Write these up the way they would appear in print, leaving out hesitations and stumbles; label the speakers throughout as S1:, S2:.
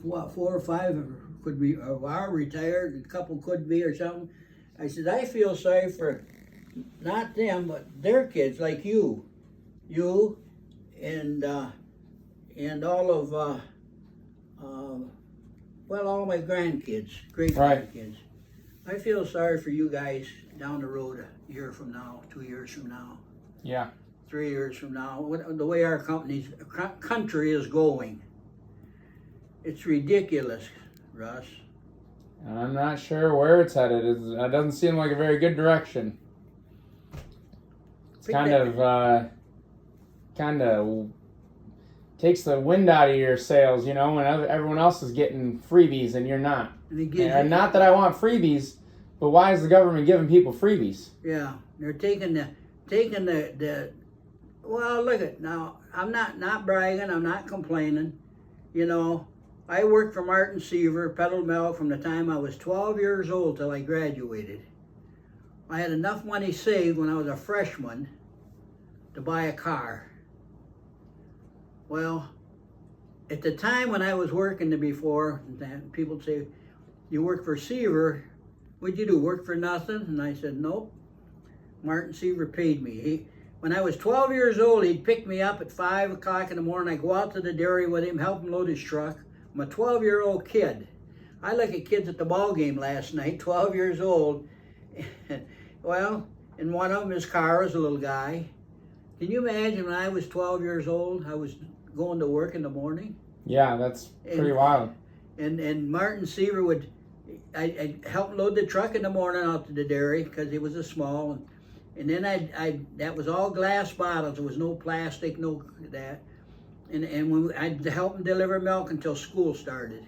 S1: what, 4 or 5 could be, are retired, a couple could be or something. I said, I feel sorry for not them, but their kids, like you, and all of, well, all my grandkids, great grandkids. I feel sorry for you guys down the road a year from now, 2 years from now.
S2: Yeah.
S1: 3 years from now, the way our country is going. It's ridiculous, Russ.
S2: I'm not sure where it's headed. It doesn't seem like a very good direction. It's kind of takes the wind out of your sails, when everyone else is getting freebies and you're not. And not that I want freebies, but why is the government giving people freebies?
S1: Yeah, they're taking the well, look at now. I'm not bragging. I'm not complaining. I worked for Martin Seaver, peddled milk from the time I was 12 years old till I graduated. I had enough money saved when I was a freshman to buy a car. Well, at the time when I was working before, people would say, you work for Seaver, what'd you do, work for nothing? And I said, nope, Martin Seaver paid me. When I was 12 years old, he'd pick me up at 5 o'clock in the morning. I'd go out to the dairy with him, help him load his truck. I'm a 12-year-old kid. I look at kids at the ball game last night, 12 years old. Well, in one of them, his car was a little guy. Can you imagine when I was 12 years old, I was going to work in the morning?
S2: Yeah, that's pretty wild.
S1: And Martin Seaver I'd help load the truck in the morning out to the dairy because it was a small. And then that was all glass bottles. There was no plastic, no that. And I'd help them deliver milk until school started.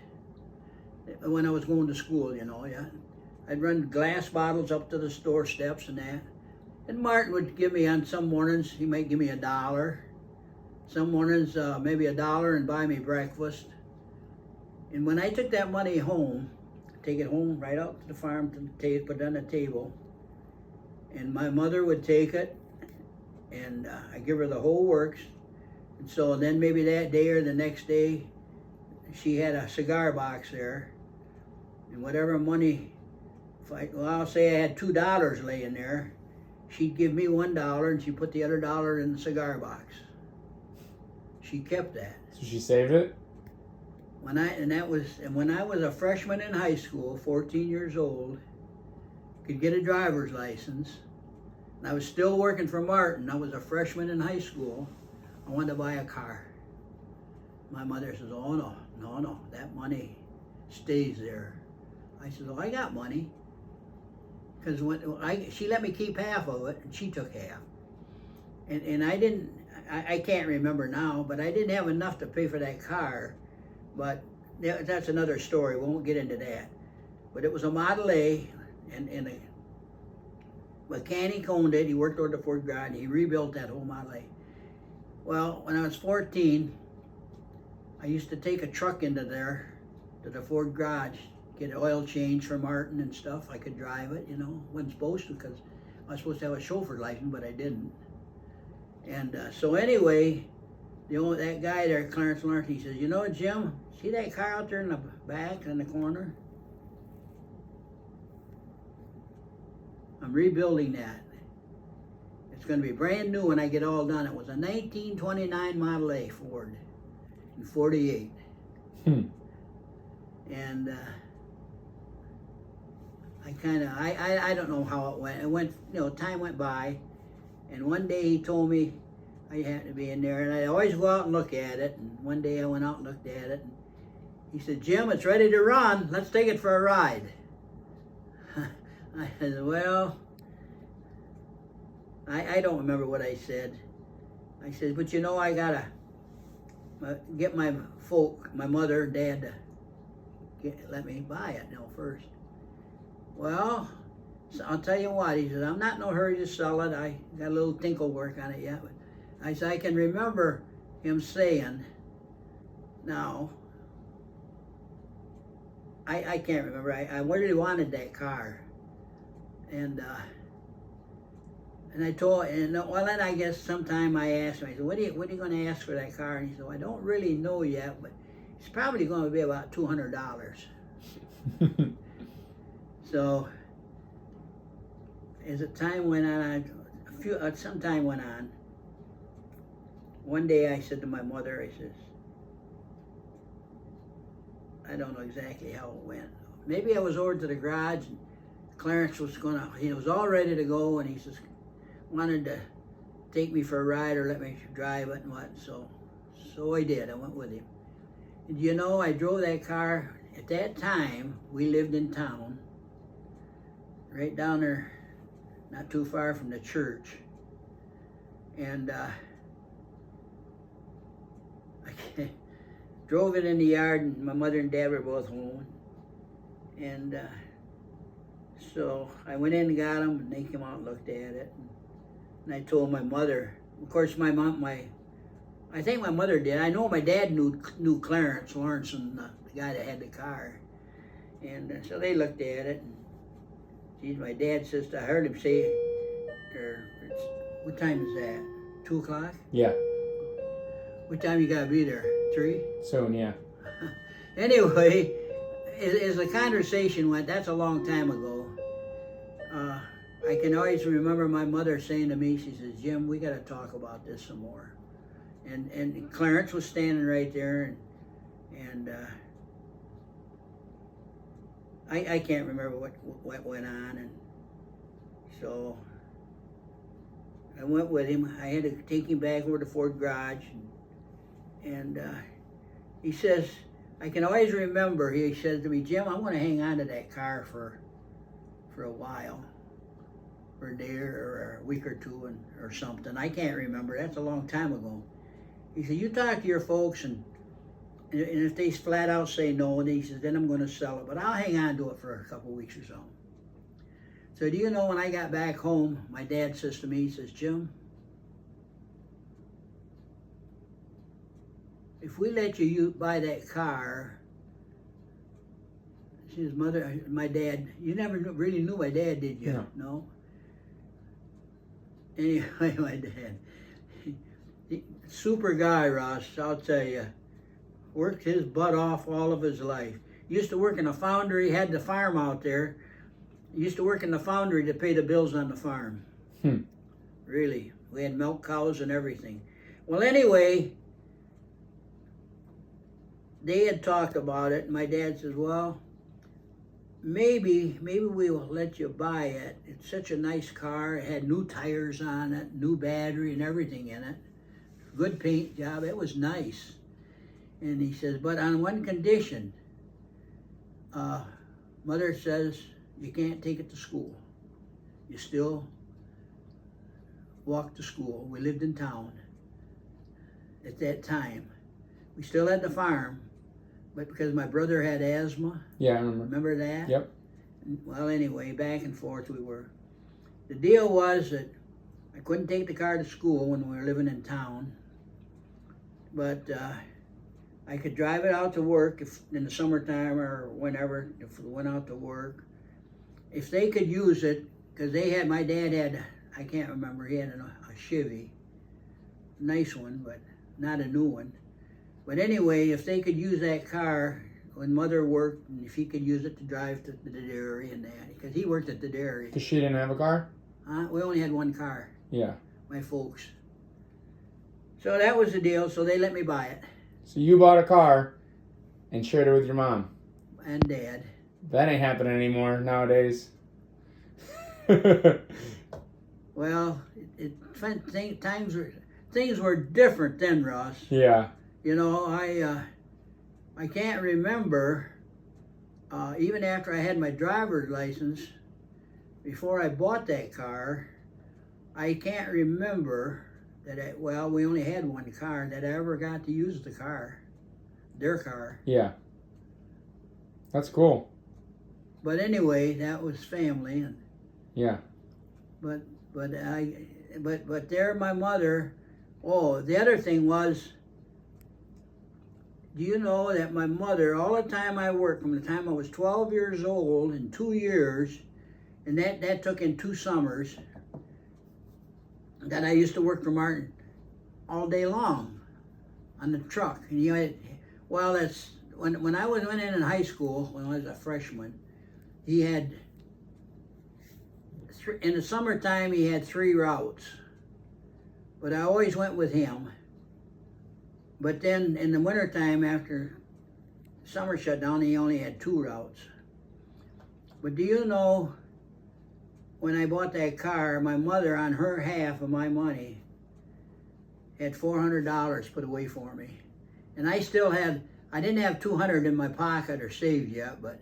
S1: When I was going to school, yeah. I'd run glass bottles up to the store steps and that. And Martin would give me on some mornings, he might give me $1. Some mornings, maybe $1 and buy me breakfast. And when I took that money home, take it home right out to the farm to put it on the table. And my mother would take it, and I give her the whole works. And so then maybe that day or the next day, she had a cigar box there, and whatever money, I'll say I had $2 laying there, she'd give me $1 and she put the other $1 in the cigar box. She kept that.
S2: So she saved it?
S1: When I was a freshman in high school, 14 years old, could get a driver's license, and I was still working for Martin. I was a freshman in high school. I wanted to buy a car. My mother says, oh no, that money stays there. I said, well, I got money. Because she let me keep half of it, and she took half. And I can't remember now, but I didn't have enough to pay for that car. But that's another story, we won't get into that. But it was a Model A, and a mechanic owned it. He worked over the Ford garage, and he rebuilt that whole Model A. Well, when I was 14, I used to take a truck into there, to the Ford garage, get an oil change for Martin and stuff. I could drive it, wasn't supposed to because I was supposed to have a chauffeur license, but I didn't. And so anyway, that guy there, Clarence Lawrence, he says, Jim, see that car out there in the back, in the corner? I'm rebuilding that. It's going to be brand new when I get all done. It was a 1929 Model A Ford in 48. And I don't know how it went. It went, time went by, and one day he told me I had to be in there, and I always go out and look at it. And one day I went out and looked at it, and he said, Jim, it's ready to run. Let's take it for a ride. I said, well, I don't remember what I said. I said, but I gotta get my mother and dad to let me buy it first. Well, so I'll tell you what, he said, I'm not in no hurry to sell it. I got a little tinkle work on it yet. But I said, I can remember him saying, now, I can't remember. I really wanted that car. And I told, then I guess sometime I asked him, I said, what are you going to ask for that car? And he said, well, I don't really know yet, but it's probably going to be about $200. So as the time went on, some time went on. One day I said to my mother, I says, I don't know exactly how it went. Maybe I was over to the garage and Clarence he was all ready to go, and he says, wanted to take me for a ride or let me drive it and what. So I did. I went with him. And you know, I drove that car. At that time, we lived in town, right down there, not too far from the church. And I drove it in the yard, and my mother and dad were both home. And so I went in and got them, and they came out and looked at it. And I told my mother. Of course, I think my mother did. I know my dad knew Clarence Lawrenson, the guy that had the car. And so they looked at it. And geez, my dad says, I heard him say, what time is that? 2 o'clock?
S2: Yeah.
S1: What time you gotta be there? 3?
S2: Soon, yeah.
S1: Anyway, as the conversation went, that's a long time ago. I can always remember my mother saying to me, she says, Jim, we gotta talk about this some more. And Clarence was standing right there, and I can't remember what went on, and so I went with him. I had to take him back over to Ford Garage, and he says, I can always remember, he says to me, Jim, I'm going to hang on to that car for a while, for a day or a week or two or something. I can't remember. That's a long time ago. He said, you talk to your folks, and if they flat out say no, then he says, then I'm going to sell it. But I'll hang on to it for a couple of weeks or so. So do you know, when I got back home, my dad says to me, he says, Jim, if we let you buy that car, his mother, my dad, you never really knew my dad, did you? No? Anyway, my dad, super guy, Ross, I'll tell you, worked his butt off all of his life. Used to work in a foundry, had the farm out there. Used to work in the foundry to pay the bills on the farm. Really, we had milk cows and everything. Well, anyway, they had talked about it, and my dad says, well, maybe we will let you buy it. It's such a nice car. It had new tires on it, new battery and everything in it. Good paint job. It was nice. And he says, but on one condition. Mother says, you can't take it to school. You still walk to school. We lived in town at that time. We still had the farm. But because my brother had asthma.
S2: Yeah, I remember.
S1: Remember that?
S2: Yep.
S1: Well, anyway, back and forth we were. The deal was that I couldn't take the car to school when we were living in town. But I could drive it out to work if in the summertime or whenever, if we went out to work. If they could use it, because my dad had, I can't remember, he had a Chevy. Nice one, but not a new one. But anyway, if they could use that car when Mother worked, and if he could use it to drive to the dairy and that, because he worked at the dairy.
S2: Because she didn't have a car?
S1: We only had one car.
S2: Yeah.
S1: My folks. So that was the deal, so they let me buy it.
S2: So you bought a car and shared it with your mom?
S1: And Dad.
S2: That ain't happening anymore nowadays.
S1: Well, things were different then, Ross.
S2: Yeah.
S1: You know, I can't remember, even after I had my driver's license, before I bought that car, I can't remember that, we only had one car, that I ever got to use the car, their car.
S2: Yeah. That's cool.
S1: But anyway, that was family. And,
S2: yeah.
S1: But there, my mother, the other thing was, do you know that my mother, all the time I worked, from the time I was 12 years old, in 2 years, and that took in 2 summers, that I used to work for Martin all day long on the truck. And Well, that's when I went in high school, when I was a freshman, he had, in the summertime, he had 3 routes. But I always went with him. But then in the wintertime, after summer shut down, he only had 2 routes. But do you know, when I bought that car, my mother, on her half of my money, had $400 put away for me. And I still had, I didn't have $200 in my pocket or saved yet, but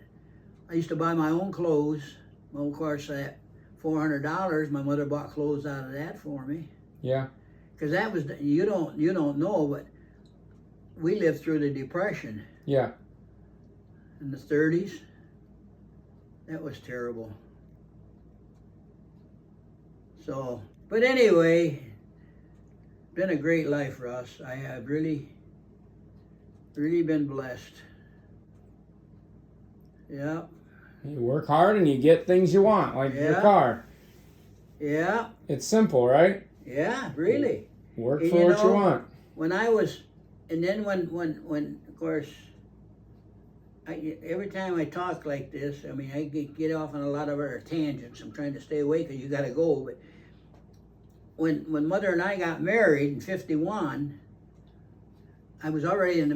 S1: I used to buy my own clothes. Well, of course, that $400, my mother bought clothes out of that for me.
S2: Yeah.
S1: Because that was, you don't know, but we lived through the Depression.
S2: Yeah.
S1: In the 30s. That was terrible. So, but anyway, been a great life for us. I have really been blessed. Yeah.
S2: You work hard and you get things you want, like your car.
S1: Yeah.
S2: It's simple, right?
S1: Yeah, really.
S2: Work for what you want.
S1: When I was, and then when of course, every time I talk like this, I mean, I get off on a lot of other tangents. I'm trying to stay away because you got to go. But when Mother and I got married in '51, I was already in the